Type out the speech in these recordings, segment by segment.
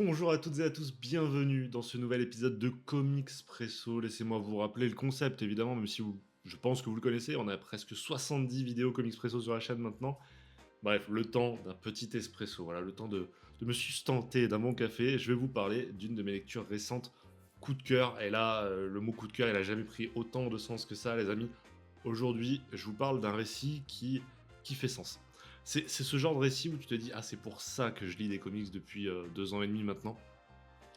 Bonjour à toutes et à tous, bienvenue dans ce nouvel épisode de Comixpresso. Laissez-moi vous rappeler le concept, évidemment, même si je pense que vous le connaissez. On a presque 70 vidéos Comixpresso sur la chaîne maintenant. Bref, le temps d'un petit espresso, voilà, le temps de me sustenter d'un bon café. Je vais vous parler d'une de mes lectures récentes, coup de cœur. Et là, le mot coup de cœur, il a jamais pris autant de sens que ça, les amis. Aujourd'hui, je vous parle d'un récit qui fait sens. C'est ce genre de récit où tu te dis, ah, c'est pour ça que je lis des comics depuis 2 ans et demi maintenant.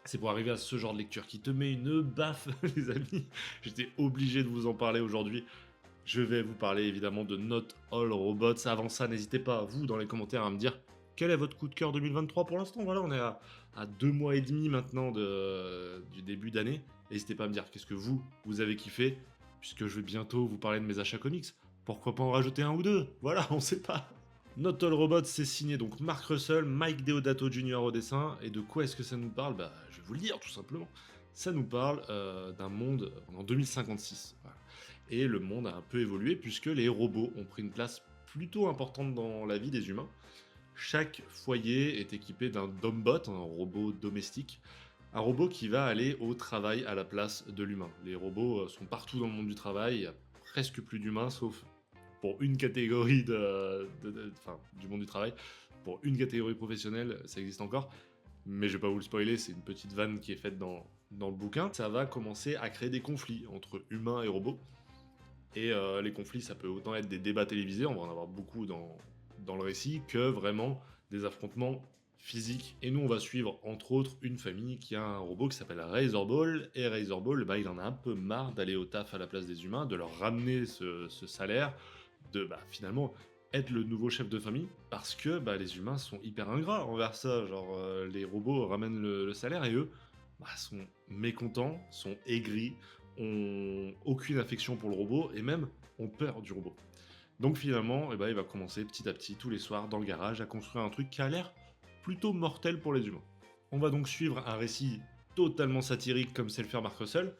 C'est pour arriver à ce genre de lecture qui te met une baffe, les amis. J'étais obligé de vous en parler aujourd'hui. Je vais vous parler évidemment de Not All Robots. Avant ça, n'hésitez pas, vous, dans les commentaires, à me dire quel est votre coup de cœur 2023 pour l'instant. Voilà, on est à 2 mois et demi maintenant du début d'année. N'hésitez pas à me dire qu'est-ce que vous avez kiffé, puisque je vais bientôt vous parler de mes achats comics. Pourquoi pas en rajouter un ou deux? Voilà, on sait pas. Not All Robots, c'est signé donc Mark Russell, Mike Deodato Jr. au dessin. Et de quoi est-ce que ça nous parle? Bah, je vais vous le dire tout simplement. Ça nous parle d'un monde en 2056. Voilà. Et le monde a un peu évolué puisque les robots ont pris une place plutôt importante dans la vie des humains. Chaque foyer est équipé d'un Dombot, un robot domestique, un robot qui va aller au travail à la place de l'humain. Les robots sont partout dans le monde du travail, il n'y a presque plus d'humains sauf pour une catégorie du monde du travail. Pour une catégorie professionnelle, ça existe encore, mais je vais pas vous le spoiler, c'est une petite vanne qui est faite dans le bouquin. Ça va commencer à créer des conflits entre humains et robots. Et les conflits, ça peut autant être des débats télévisés, on va en avoir beaucoup dans le récit, que vraiment des affrontements physiques. Et nous, on va suivre, entre autres, une famille qui a un robot qui s'appelle Razorball. Et Razorball, bah, il en a un peu marre d'aller au taf à la place des humains, de leur ramener ce salaire, de finalement être le nouveau chef de famille, parce que les humains sont hyper ingrats envers ça. Genre, les robots ramènent le salaire et eux sont mécontents, sont aigris, ont aucune affection pour le robot et même ont peur du robot. Donc finalement, il va commencer petit à petit, tous les soirs, dans le garage, à construire un truc qui a l'air plutôt mortel pour les humains. On va donc suivre un récit totalement satirique comme sait le faire Mark Russell,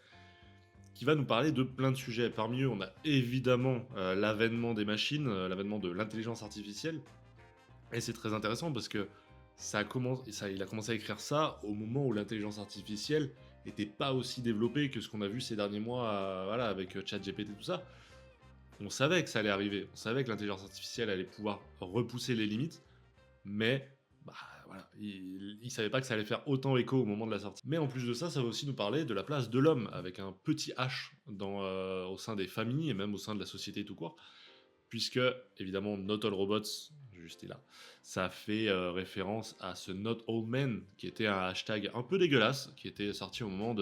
qui va nous parler de plein de sujets. Parmi eux, on a évidemment l'avènement des machines, l'avènement de l'intelligence artificielle. Et c'est très intéressant parce que il a commencé à écrire ça au moment où l'intelligence artificielle n'était pas aussi développée que ce qu'on a vu ces derniers mois voilà, avec ChatGPT et tout ça. On savait que ça allait arriver, on savait que l'intelligence artificielle allait pouvoir repousser les limites, mais voilà, il savait pas que ça allait faire autant écho au moment de la sortie. Mais en plus de ça, ça va aussi nous parler de la place de l'homme, avec un petit H au sein des familles et même au sein de la société tout court, puisque, évidemment, Not All Robots, juste là, ça fait référence à ce Not All Men, qui était un hashtag un peu dégueulasse, qui était sorti au moment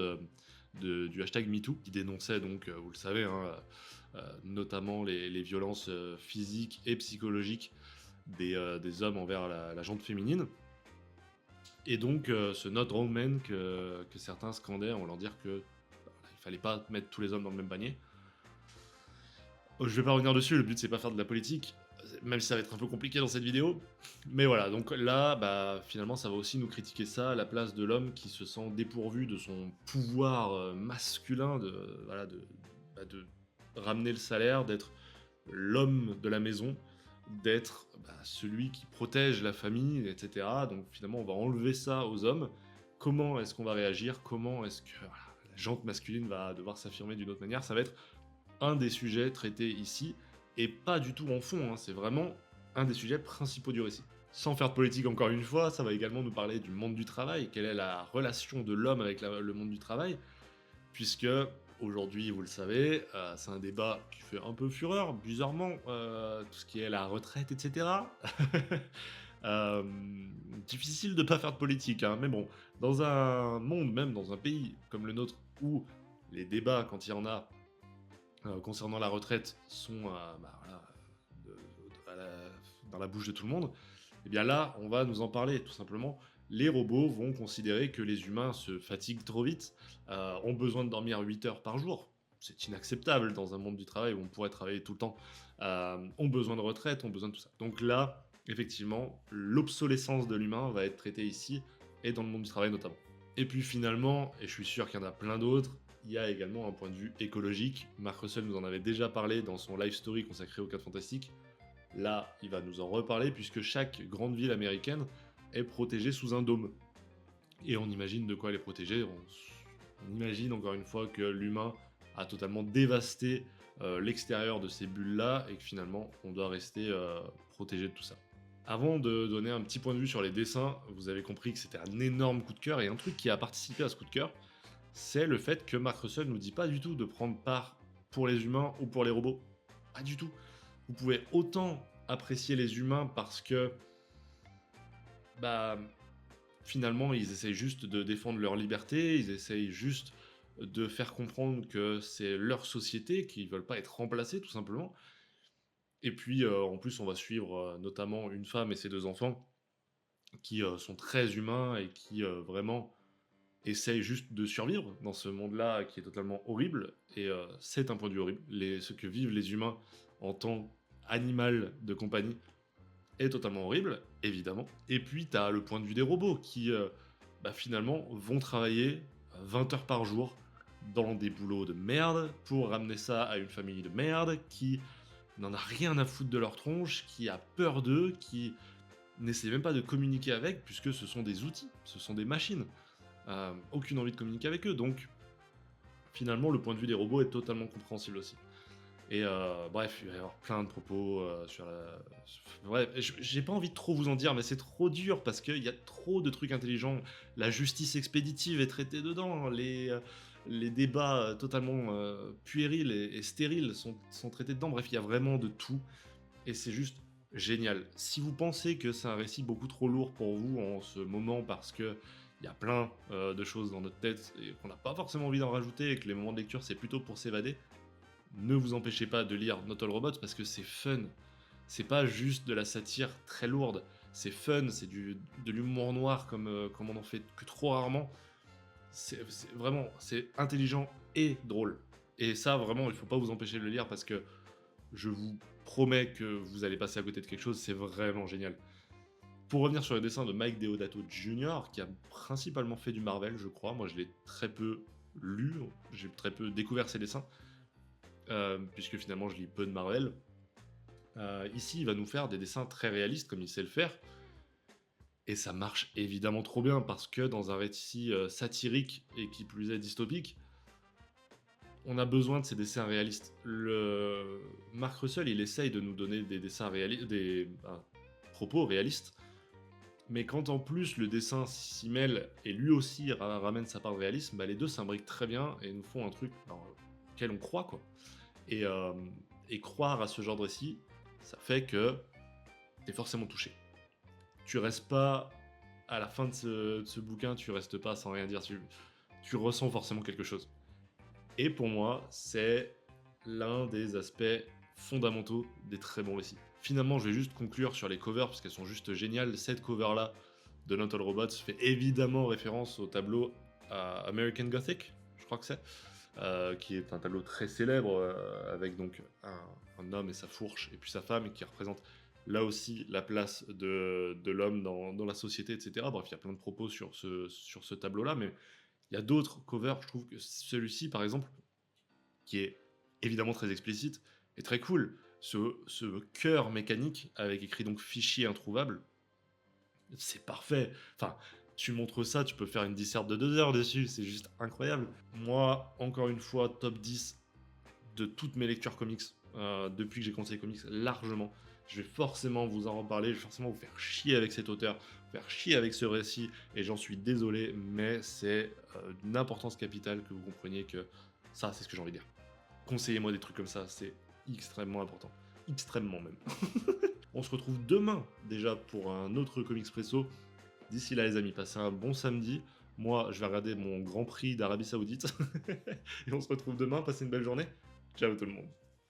du hashtag MeToo, qui dénonçait donc, vous le savez, notamment les violences physiques et psychologiques des hommes envers la gente féminine. Et donc, ce Not All Men que certains scandaient en voulant dire que il fallait pas mettre tous les hommes dans le même panier. Je vais pas revenir dessus, le but c'est pas faire de la politique, même si ça va être un peu compliqué dans cette vidéo. Mais voilà, donc là, finalement, ça va aussi nous critiquer ça, la place de l'homme qui se sent dépourvu de son pouvoir masculin de ramener le salaire, d'être l'homme de la maison, d'être celui qui protège la famille, etc. Donc finalement, on va enlever ça aux hommes. Comment est-ce qu'on va réagir? Comment est-ce que la jante masculine va devoir s'affirmer d'une autre manière? Ça va être un des sujets traités ici, et pas du tout en fond, c'est vraiment un des sujets principaux du récit. Sans faire de politique encore une fois, ça va également nous parler du monde du travail, quelle est la relation de l'homme avec le monde du travail, puisque aujourd'hui, vous le savez, c'est un débat qui fait un peu fureur, bizarrement, tout ce qui est la retraite, etc. Difficile de pas faire de politique, mais bon, dans un monde, même dans un pays comme le nôtre, où les débats, quand il y en a, concernant la retraite sont dans la bouche de tout le monde, et bien là, on va nous en parler, tout simplement. Les robots vont considérer que les humains se fatiguent trop vite, ont besoin de dormir 8 heures par jour. C'est inacceptable dans un monde du travail où on pourrait travailler tout le temps. Ont besoin de retraite, ont besoin de tout ça. Donc là, effectivement, l'obsolescence de l'humain va être traitée ici, et dans le monde du travail notamment. Et puis finalement, et je suis sûr qu'il y en a plein d'autres, il y a également un point de vue écologique. Mark Russell nous en avait déjà parlé dans son live story consacré aux 4 Fantastiques. Là, il va nous en reparler puisque chaque grande ville américaine est protégée sous un dôme. et on imagine de quoi les protéger. On imagine encore une fois que l'humain a totalement dévasté l'extérieur de ces bulles-là et que finalement on doit rester protégé de tout ça. Avant de donner un petit point de vue sur les dessins, vous avez compris que c'était un énorme coup de cœur et un truc qui a participé à ce coup de cœur, c'est le fait que Mark Russell nous dit pas du tout de prendre part pour les humains ou pour les robots. Pas du tout. Vous pouvez autant apprécier les humains parce que bah, finalement, ils essayent juste de défendre leur liberté, ils essayent juste de faire comprendre que c'est leur société, qu'ils veulent pas être remplacés, tout simplement. Et puis, en plus, on va suivre notamment une femme et ses 2 enfants qui sont très humains et qui vraiment essayent juste de survivre dans ce monde-là qui est totalement horrible. Et c'est un point de vue horrible. Ce que vivent les humains en tant qu'animal de compagnie est totalement horrible, évidemment. Et puis, tu as le point de vue des robots qui, finalement, vont travailler 20 heures par jour dans des boulots de merde pour ramener ça à une famille de merde qui n'en a rien à foutre de leur tronche, qui a peur d'eux, qui n'essaie même pas de communiquer avec, puisque ce sont des outils, ce sont des machines. Aucune envie de communiquer avec eux, donc finalement, le point de vue des robots est totalement compréhensible aussi. Et bref, il va y avoir plein de propos sur la... Bref, j'ai pas envie de trop vous en dire, mais c'est trop dur parce qu'il y a trop de trucs intelligents. La justice expéditive est traitée dedans, les débats totalement puérils et stériles sont traités dedans. Bref, il y a vraiment de tout. Et c'est juste génial. Si vous pensez que c'est un récit beaucoup trop lourd pour vous en ce moment parce que il y a plein de choses dans notre tête et qu'on n'a pas forcément envie d'en rajouter et que les moments de lecture c'est plutôt pour s'évader, ne vous empêchez pas de lire Not All Robots parce que c'est fun. C'est pas juste de la satire très lourde. C'est fun, c'est de l'humour noir comme on en fait que trop rarement. C'est intelligent et drôle. Et ça, vraiment, il faut pas vous empêcher de le lire parce que je vous promets que vous allez passer à côté de quelque chose, c'est vraiment génial. Pour revenir sur le dessin de Mike Deodato Jr., qui a principalement fait du Marvel, je crois. Moi, je l'ai très peu lu, j'ai très peu découvert ses dessins. Puisque finalement je lis peu de Marvel. Ici, il va nous faire des dessins très réalistes, comme il sait le faire. Et ça marche évidemment trop bien, parce que dans un récit satirique, et qui plus est dystopique, on a besoin de ces dessins réalistes. Mark Russell, il essaye de nous donner des dessins réalistes, des propos réalistes, mais quand en plus le dessin s'y mêle, et lui aussi ramène sa part de réalisme, les deux s'imbriquent très bien, et nous font un truc auquel on croit, quoi. Et croire à ce genre de récit, ça fait que t'es forcément touché. Tu restes pas, à la fin de ce bouquin, tu restes pas sans rien dire, tu ressens forcément quelque chose. Et pour moi, c'est l'un des aspects fondamentaux des très bons récits. Finalement, je vais juste conclure sur les covers, parce qu'elles sont juste géniales. Cette cover-là de Not All Robots fait évidemment référence au tableau American Gothic, je crois que c'est. Qui est un tableau très célèbre avec donc un homme et sa fourche et puis sa femme qui représente là aussi la place de l'homme dans la société, etc. Bref, il y a plein de propos sur ce tableau-là, mais il y a d'autres covers. Je trouve que celui-ci, par exemple, qui est évidemment très explicite, est très cool. Ce cœur mécanique avec écrit donc fichier introuvable, c'est parfait. Enfin, tu montres ça, tu peux faire une disserte de 2 heures dessus, c'est juste incroyable. Moi, encore une fois, top 10 de toutes mes lectures comics, depuis que j'ai commencé les comics, largement. Je vais forcément vous en reparler, je vais forcément vous faire chier avec cet auteur, vous faire chier avec ce récit, et j'en suis désolé, mais c'est d'une importance capitale que vous compreniez que ça, c'est ce que j'ai envie de dire. Conseillez-moi des trucs comme ça, c'est extrêmement important. Extrêmement même. On se retrouve demain déjà pour un autre Comics Presso. D'ici là les amis, passez un bon samedi. Moi je vais regarder mon Grand Prix d'Arabie Saoudite. Et on se retrouve demain, passez une belle journée. Ciao tout le monde.